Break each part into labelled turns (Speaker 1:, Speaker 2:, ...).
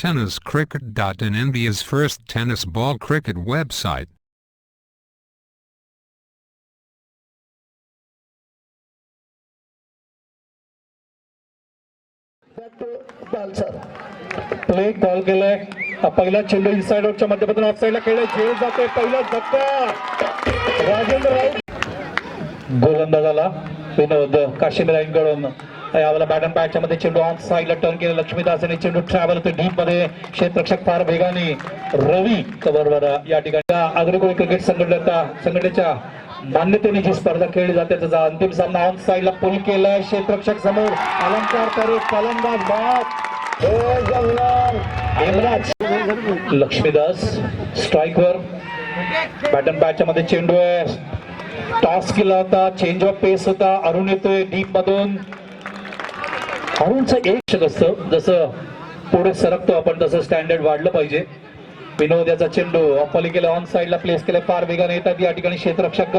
Speaker 1: tenniscricket.in, India's first tennis ball cricket website.
Speaker 2: Play call केलाय. पहिला चेंडू इनसाइड आउटच्या मध्यभागी ऑफसाइडला खेळलाय. झेल जातोय. पहिला धक्का राजेंद्र राऊत गोलंदाजाला विनोद काशीमीरांकडून. यावेळेला बॅटन पॅडच्या मध्ये चेंडू ऑन साइडला टर्न केला. लक्ष्मीदास आणि चेंडू ट्रॅव्हल होते डीप मध्ये. क्षेत्ररक्षक फार वेगाने. रवी कव्हरवर या ठिकाणी अग्रकुळ क्रिकेट संघटनेच्या मान्यतेने जी स्पर्धा खेळली जाते त्याचा अंतिम सामना ऑन साइडला पुल केलाय. क्षेत्ररक्षक समोर अलंकार करे. फलंदाज बाद लक्ष्मीदास स्ट्राईकवर. बॅटन पॅडच्या मध्ये चेंडू आहे. टॉस केला होता. चेंज ऑफ पेस होता. अरुण येतोय डीप मधून. अरुणचं एक असतं जसं पुढे सरकतो आपण तसं स्टँडर्ड वाढलं पाहिजे. विनोद याचा चेंडू ऑफलिकेला ऑन साइडला प्लेस केला. फार वेगाने येतात या ठिकाणी क्षेत्ररक्षक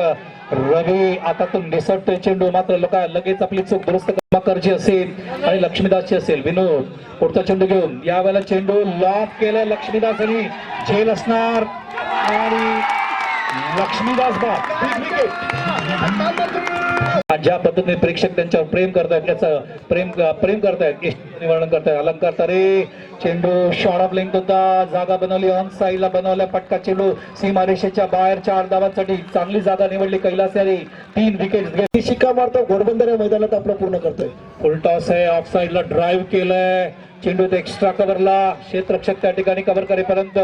Speaker 2: रवी. आता तो निसटतोय चेंडू. मात्र लगेच आपली चूक दुरुस्त करची असेल आणि लक्ष्मीदासची असेल. विनोद पुढचा चेंडू घेऊन यावेळेला चेंडू लॉक केला. लक्ष्मीदास आणि झेल असणार आणि लक्ष्मीदास ज्या पद्धतीने प्रेक्षक त्यांच्यावर प्रेम करतायत त्याचं प्रेम करतायत वर्णन करतायत. अलंकार तरे चेंडू शॉर्ट ऑफ लेंथ होता. जागा बनवली ऑन साइडला बनवल्या. पटका चेंडू सीमारेषेच्या बाहेर 4 धावांसाठी चांगली जागा निवडली. कैलास यादव 3 विकेट शिक्का मारतो. घोडबंदर मैदानात आपलं पूर्ण करतोय. फुल टॉस आहे. ऑफ साइडला ड्राईव्ह केलंय. चेंडू एक्स्ट्रा कव्हरला. क्षेत्ररक्षक त्या ठिकाणी कव्हर करेपर्यंत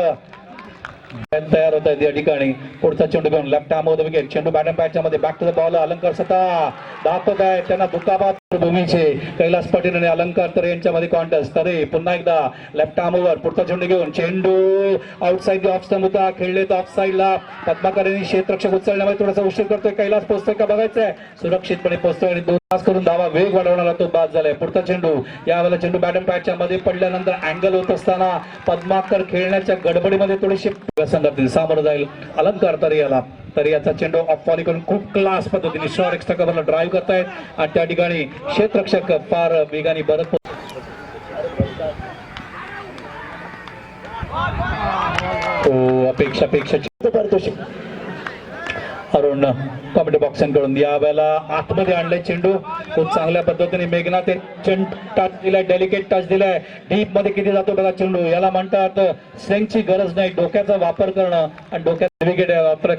Speaker 2: तयार होत आहे या ठिकाणी. पुढचा चेंडू घेऊन लेफ्ट आर्म वर विकेट. चेंडू बॅटन पॅडच्या मध्ये बॅक टू द बॉल. अलंकार स्वतः दाखवत आहे त्यांना दुखापत भूमीचे. कैलास पाटील आणि अलंकार तरे यांच्यामध्ये कॉन्टेस्ट. तरे पुन्हा एकदा लेफ्ट आर्म वर. पुढचा चेंडू घेऊन चेंडू आउटसाइड ऑफ स्टंप होता. खेळले तर ऑफ साइडला. पद्माकर यांनी क्षेत्ररक्षक उचलण्यामध्ये थोडासा उशीर करतोय. कैलास पोहोचतोय का बघायचंय. सुरक्षितपणे पोहोचतोय आणि 2 तास करून धावा वेग वाढवणारा तो बाद झालाय. पुढचा चेंडू यावेळेला चेंडू बॅटन पॅडच्या मध्ये पडल्यानंतर अँगल होत असताना पद्माकर खेळण्याच्या गडबडीमध्ये थोडीशी संघातील सामोरं जाईल. अलंकार तरी याला. तरी याचा चेंडू ऑफ फॉली करून खूप क्लास पद्धतीने शॉर्ट एक्स्ट्रा कव्हरला ड्राईव्ह करतायत आणि त्या ठिकाणी क्षेत्ररक्षक फार वेगाने बरत. अपेक्षापेक्षा पारितोषिक अरुण कॉमेडी बॉक्सांकडून यावेळेला आतमध्ये आणलाय चेंडू. खूप चांगल्या पद्धतीने मेघनाथ टच दिलाय. डेलिकेट टच दिलाय. डीप मध्ये किती जातो बघा चेंडू. याला म्हणतात स्ट्रेंगची गरज नाही. डोक्याचा वापर करणं आणि डोक्यात विकेट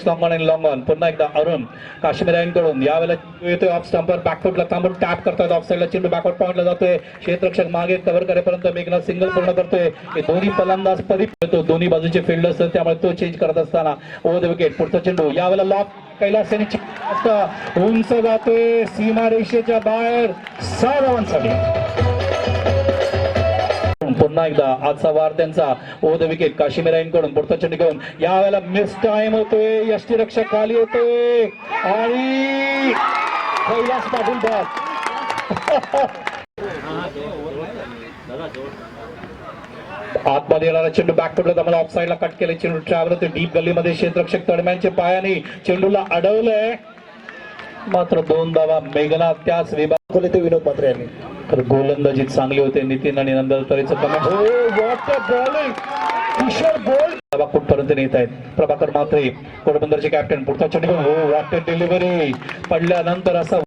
Speaker 2: लॉंग ऑन आणि लॉंग ऑन. पुन्हा एकदा अरुण काश्मीरांकडून यावेळेला येतोय ऑफ स्टंपर. बॅकफुटला थांबून टॅप करतात. ऑफ साइडला चेंडू बॅकवर्ड पॉइंटला जातोय. क्षेत्ररक्षक मागे कव्हर करेपर्यंत मेघनाथ सिंगल पूर्ण करतोय. हे दोन्ही फलंदाज परिपतो. दोन्ही बाजूचे फिल्डर असतात त्यामुळे तो चेंज करत असताना ओव्हर द विकेट. पुढचा चेंडू यावेळेला लॉक. कैलास यांनी उंच जातोय सीमारेषेच्या बाहेर 6 धावांसाठी. पुन्हा एकदा आजचा वार त्यांचा ओव्हर द विकेट काशीमीरांकडून. पुढचा चेंडू घेऊन यावेळेला मिस टाइम होतोय. यष्टीरक्षक खाली होतोय आणि कैलास पाटील बाद. आतमध्ये येणारा चेंडू बॅकफुटला त्यामुळे ऑफ साइडला कट केले. चेंडू ट्रॅव्हल होते डीप गल्लीमध्ये. क्षेत्ररक्षक तडम्यांच्या पायाने चेंडूला अडवलंय. मात्र 2 धावा मेघनाथ त्याच विभाग ते विनोद पात्रे यांनी. तर गोलंदाजी चांगली होते. नितीन आणि नंदन तरेचं कमेंट. कुठपर्यंत नेत आहेत प्रभाकर म्हात्रे घोडबंदरचे कॅप्टन. पुढचा चेंडू व्हॉट अ डिलिव्हरी. पडल्यानंतर असा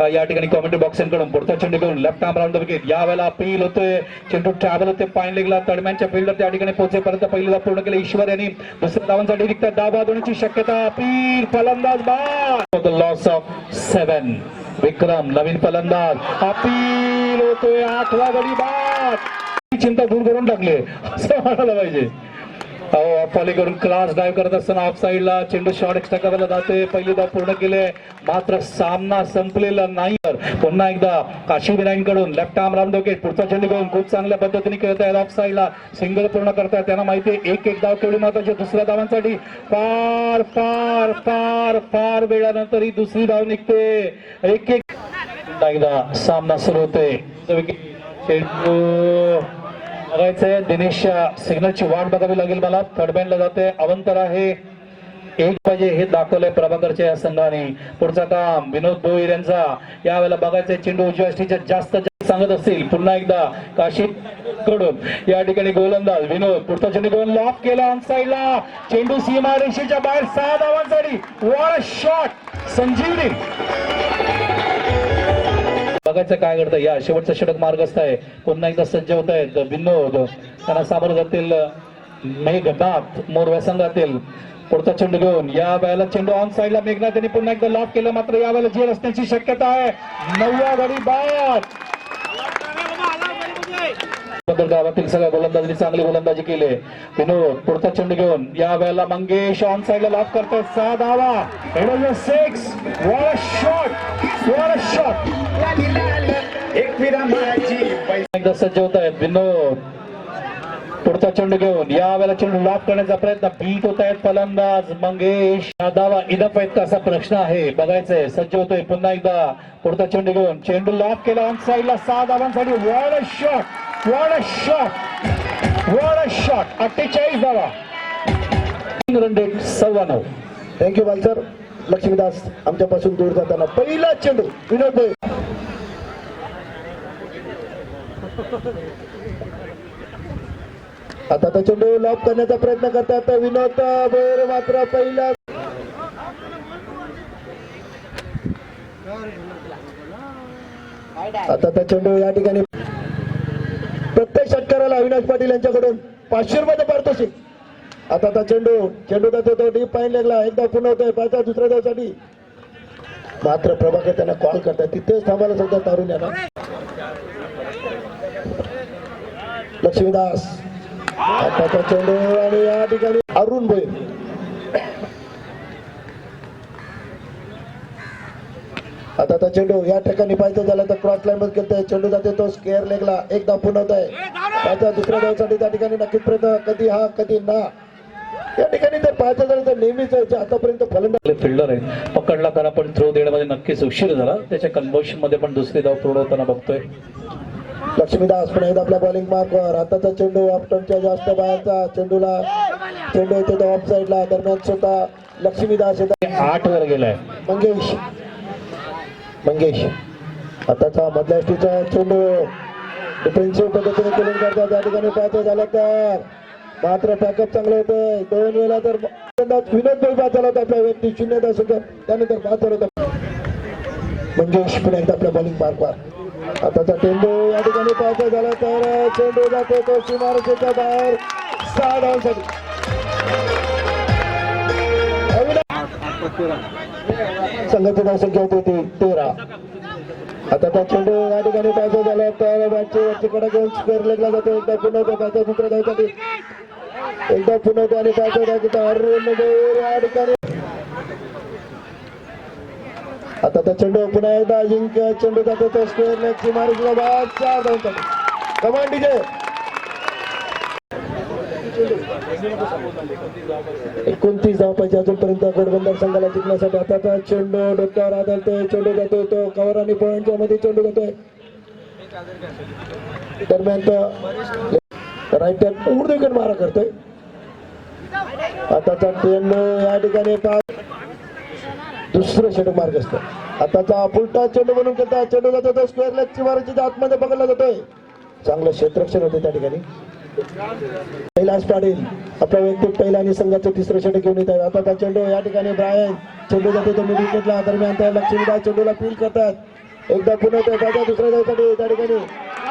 Speaker 2: या ठिकाणी कॉमेंट्री बॉक्सांकडून. पुढचा चेंडू घेऊन left arm round the wicket. यावेळेला अपील होतोय. चेंडू ट्रॅव्हल होते फाईन लेगला. तडम्यांच्या फिल्डर त्या ठिकाणी पोहोचेपर्यंत पहिला पूर्ण केलं ईश्वर यांनी. दुसऱ्या धावांसाठी रिक्त डावा होण्याची शक्यता. अपील फलंदाज बाद. Loss of 7. विक्रम नवीन फलंदाज. अपील होतोय. 8वा गडी बाद. चिंता दूर करून टाकले असं म्हणायला पाहिजे. फॉली करून क्लास ड्राईव्ह करत असताना ऑफ साइडला चेंडू शॉर्ट एक्स्ट्रा करायला जातोय. पहिली धाव पूर्ण केले. मात्र सामना संपलेला नाही. पुन्हा एकदा काशीमीरांकडून लेफ्ट आर्म राऊंड विकेट. पुढचा चेंडू घेऊन खूप चांगल्या पद्धतीने खेळत आहेत. ऑफ साइडला सिंगल पूर्ण करतायत. त्यांना माहिती आहे एक धाव केवढी महत्वाची. दुसऱ्या धावांसाठी फार फार फार फार वेळानंतर ही दुसरी धाव निघते. एक एकदा सामना सुरू होतोय. चेंडू बघायचंय. दिनेश सिग्नलची वाट बघावी लागेल मला. थर्डमॅनला जाते. अवंतर आहे. एक पाहिजे हे दाखवलंय प्रभाकरच्या या संघाने. पुढचा काम विनोद भोईर यांचा. यावेळेला बघायचंय चेंडू उजव्या जास्त सांगत असतील पुन्हा एकदा काशी कडून या ठिकाणी गोलंदाज विनोद पुढचा चेंडू घेऊन लॉक केला ऑन साइडला चेंडू सीमा रेषेच्या बाहेर 6 धावांसाठी व्हाट अ शॉट संजीवनी बघायचं काय घडतं या शेवटचा षटक मार्गस्थ आहे पुन्हा एकदा सज्ज होत आहेत विनोद त्यांना सामोरं जातील मेघनाथ मोरव्या संघातील पुढचा चेंडू घेऊन या वेळेला चेंडू ऑन साइडला मेघनाथ यांनी पुन्हा एकदा लॉक केलं मात्र या वेळेला झेल असण्याची शक्यता आहे 9व्या गडी बाद गावातील सगळ्या गोलंदाजांनी चांगली गोलंदाजी केली विनोद पुढचा चेंडू घेऊन या वेळेला मंगेश ऑन साइडला लॉक करतात 6 धावा 6 what a shot what a shot एकदा सज्ज होत आहेत विनोद पुढचा चेंडू घेऊन या वेळेला चेंडू लॉक करण्याचा प्रयत्न बीट होत आहेत फलंदाज मंगेश धावा इनफ आहेत का असा प्रश्न आहे बघायचंय सज्ज होतोय पुन्हा एकदा पुढचा चेंडू घेऊन चेंडू लॉक केला ऑन साइडला 6 धावांसाठी what a shot what a shot what a shot 48 धावा 3 रन रेट 9.25
Speaker 3: थँक्यू बालसर लक्ष्मीदास आमच्यापासून दूर जाताना पहिला चेंडू विनोद भाई आता तो चेंडू लॉक करण्याचा प्रयत्न करतात विनोद भोयर मात्र पहिला आता तो चेंडू या ठिकाणी प्रत्येक षटकाराला अविनाश पाटील यांच्याकडून 500 रुपयाचं पारितोषिक आता तो चेंडू जातो तो डीप पाईन लेगला एकदा पुन्हा होतोय पाचा दुसऱ्या धावसाठी मात्र प्रभाकर त्यांना कॉल करतात तिथेच थांबायला सुद्धा तारून येणार लक्ष्मीदास आता चेंडू आणि या ठिकाणी अरुण भोईर आता तो चेंडू या ठिकाणी पाहिजे झाला तर क्रॉस लाईन मध्ये खेळतोय चेंडू जाते तो स्केअर लेगला एकदा पुन्हा होत आहे त्याच्या दुसऱ्या धावसाठी त्या ठिकाणी नक्कीच प्रयत्न कधी हा कधी ना या ठिकाणी जर पाहायचं झालं तर नेहमीच आतापर्यंत फलंदाज
Speaker 2: फिल्डर आहे पकडला कारण पण थ्रो देण्यामध्ये नक्कीच उशीर झाला त्याच्या कन्व्हर्शन मध्ये पण दुसरी धाव पूर्ण होताना बघतोय
Speaker 3: लक्ष्मीदास पुन्हा एकदा आपल्या बॉलिंग मार्कवर आताचा चेंडू ऑप्टनच्या जास्त बाहेरचा चेंडू येतो तो ऑफ साइडला दरम्यान स्वतः लक्ष्मीदास
Speaker 2: 8 वर गेलाय
Speaker 3: मंगेश आताचा मधल्या ष्टीचा चेंडू डिफेन्सिव्ह पद्धतीने केलं करतात त्या ठिकाणी पाहायचं झालं तर मात्र पॅकअप चांगलं होतंय 2 वेळा तर विनोद भाई बाद झाला होता आपल्या व्यक्ती 0 त्यानंतर बाद झाला होता मंगेश पुन्हा एकदा आपल्या बॉलिंग मार्कवर आताचा चेंडू या ठिकाणी पाहायचं झालं तर चेंडू जातो तो सीमारेषेच्या बाहेर 6 धावांसाठी संघाची धावसंख्या होती 13 आता त्या चेंडू या ठिकाणी पाहायचं झालं तर बॅटची कडे घेऊन स्क्वेअर लेगला जातो एकदा पुन्हा होतो पाहिजे दुसऱ्या धावसाठी एकदा पुन्हा होतो आणि पाहायचं जायचं अरुण या ठिकाणी आता तो चेंडू पुन्हा एकदा अजिंक्य चेंडू जातो तो स्क्वेअर लेगची मार्गला बाद 4 धावांसाठी कमान डीजे 29 धावा पाहिजे अजूनपर्यंत घोडबंदर संघाला जिंकण्यासाठी आता चेंडू डोक्यावर आदळतोय चेंडू जातोय तो कव्हर आणि पॉईंटच्या मध्ये चेंडू जातोय दरम्यान तो राईट हँड पूर्ण विकेट मारा करतोय आताचा चेंडू या ठिकाणी दुसरं षटक मार्ग असतो आताचा फुलटा चेंडू बनवून खेळता चेंडू जातो तो स्क्वेअर लेगची मारायची आतमध्ये पकडला जातोय चांगलं क्षेत्ररक्षण होते त्या ठिकाणी कैलास पाटील आपल्या वैयक्तिक पहिला आणि संघाचं 3रं षटक घेऊन येत आहे आता त्या चेंडू या ठिकाणी ब्रायन चेंडू जातो तो मिड विकेटला दरम्यान त्या लक्ष्मीदास चेंडूला फील करतात एकदा पुन्हा त्याच्या दुसऱ्या धावसाठी त्या ठिकाणी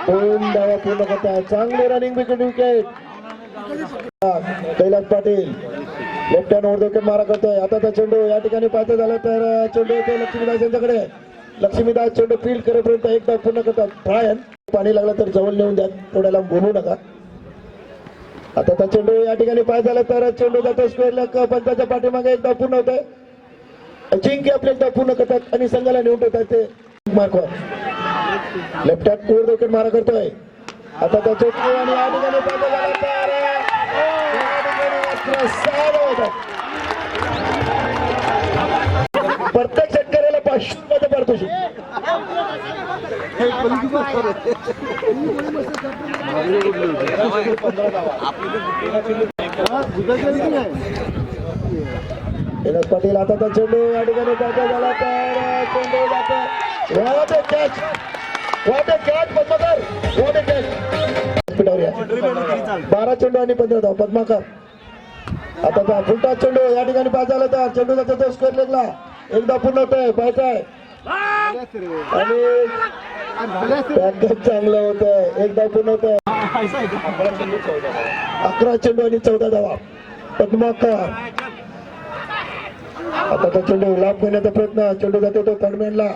Speaker 3: 2 धावा पूर्ण करतात चांगली running wicket Kailas Patil left hand वर विकेट मारा करतोय आता त्या चेंडू या ठिकाणी पाहायचं झालं तर चेंडू येतो लक्ष्मीदास यांच्याकडे लक्ष्मीदास चेंडू फील करेपर्यंत एकदा पूर्ण करतात ब्रायन पाणी लागलं तर जवळ नेऊन द्या थोड्याला बोलू नका आता त्या चेंडू या ठिकाणी पाय झाला तर चेंडू जातो स्क्वेअर लेग पंचाच्या पाठीमागे एकदा पूर्ण होत आहे अजिंक्य आपले एकदा पूर्ण करतात आणि संघाला नेऊन ठेवतात ते मार्कवर लेफ्ट हँड वर विकेट मारा करतोय आता त्या चेंडू आणि या ठिकाणी पाय झाला तर प्रत्येक शेतकऱ्याला 500 रुपयाचं पारितोषिक कैलास पाटील आता तर चेंडू या ठिकाणी पाहिजे झाला तर चेंडू जातो कॅच वाटे कॅच पद्माकर वाटे कॅच पिठावर या 12 चेंडू आणि 15 धाव पद्माकर. आता तो फुलटा चेंडू या ठिकाणी पास झाला तर चेंडू जातो तो स्क्वेअर लेगला एकदा पूर्ण होतोय पाहायचा आहे आणि पॅकेज चांगलं होतंय एकदा पूर्ण होतंय 11 चेंडू आणि 14 धावा पद्माकर. आता तो चेंडू लाभ घेण्याचा प्रयत्न चेंडू जातो तो थर्डमॅनला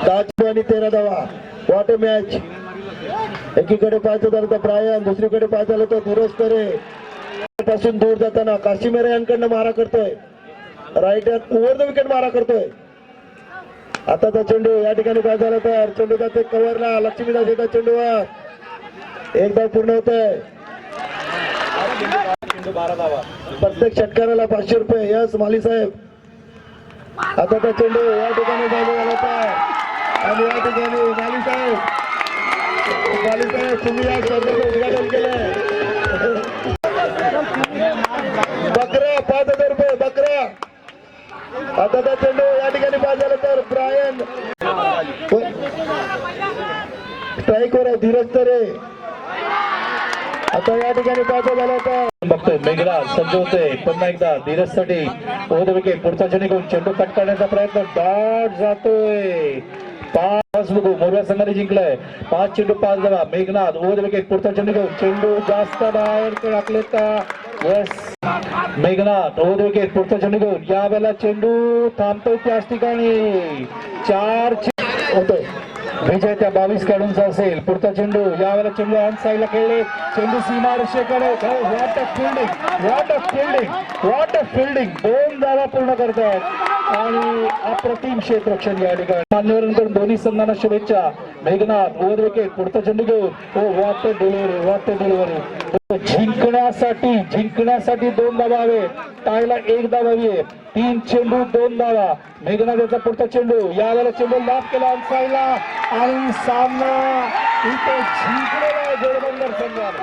Speaker 3: 10 चेंडू आणि 13 धावा वॉट मॅच. एकीकडे पाहायचं झालं तर ब्रायन दुसरीकडे पाहायचं झालं तर धीरज करे पासून दूर जाताना काशीमेरा यांकडनं मारा करतोय राईट ओव्हर द विकेट मारा करतोय. आता तो चेंडू या ठिकाणी पाहायचं झालं तर चेंडू जाते कव्हरला लक्ष्मीदास येतात चेंडूवर एकदा पूर्ण होतोय. प्रत्येक षटकाराला 500 रुपये यस माली साहेब. आता तो चेंडू या ठिकाणी पाहायचा झाला होता आणि या ठिकाणी माली साहेब तुम्ही या स्पर्धेचं उद्घाटन केलंय. बकरा 5,000 रुपये बकरा. आता त्या चेंडू या ठिकाणी पास झाला तर ब्रायन स्ट्राईक वर आहे धीरज तरे. आता या ठिकाणी पास झाला तर
Speaker 2: बघतोय मेघराज सज्ज होतोय पुन्हा एकदा धीरज साठी ओव्हर विकेट पुढचा चेंडू घेऊन चेंडू कट करण्याचा प्रयत्न डॉट जातोय 5 बघू मोरव्या संघाने जिंकलाय 5 चेंडू 5 धावा. मेघनाथ ओव्हर विकेट पुढचा चेंडू घेऊन चेंडू जास्त बाहेर टाकले का यस मेघनाथ ओव्हर विकेट पुढचा चेंडू घेऊन या वेळेला चेंडू थांबतोय त्याच ठिकाणी 4
Speaker 3: होतोय.
Speaker 2: विजय त्या 22 खेळाडूंचा असेल. पुढचा चेंडू यावेळेला चेंडू ऑन साईडला खेळले चेंडू सीमारेषेकडे what a fielding what a fielding what a fielding 2 धावा पूर्ण करतात आणि अप्रतिम क्षेत्ररक्षण या ठिकाणी मान्यवरांकडून दोन्ही संघांना शुभेच्छा. मेघनाथ ओव्हर विकेट पुढचा चेंडू घेऊन व्हॉट अ डिलिव्हरी जिंकण्यासाठी 2 धावा हवे टायला 1 धावा हवी आहे. 3 चेंडू 2 धावा. मेघनाथचा पुढचा चेंडू यावेळेला चेंडू लाभ केला साईडला आणि सामना इथे जिंकलेला आहे जोडबंदर संघाने.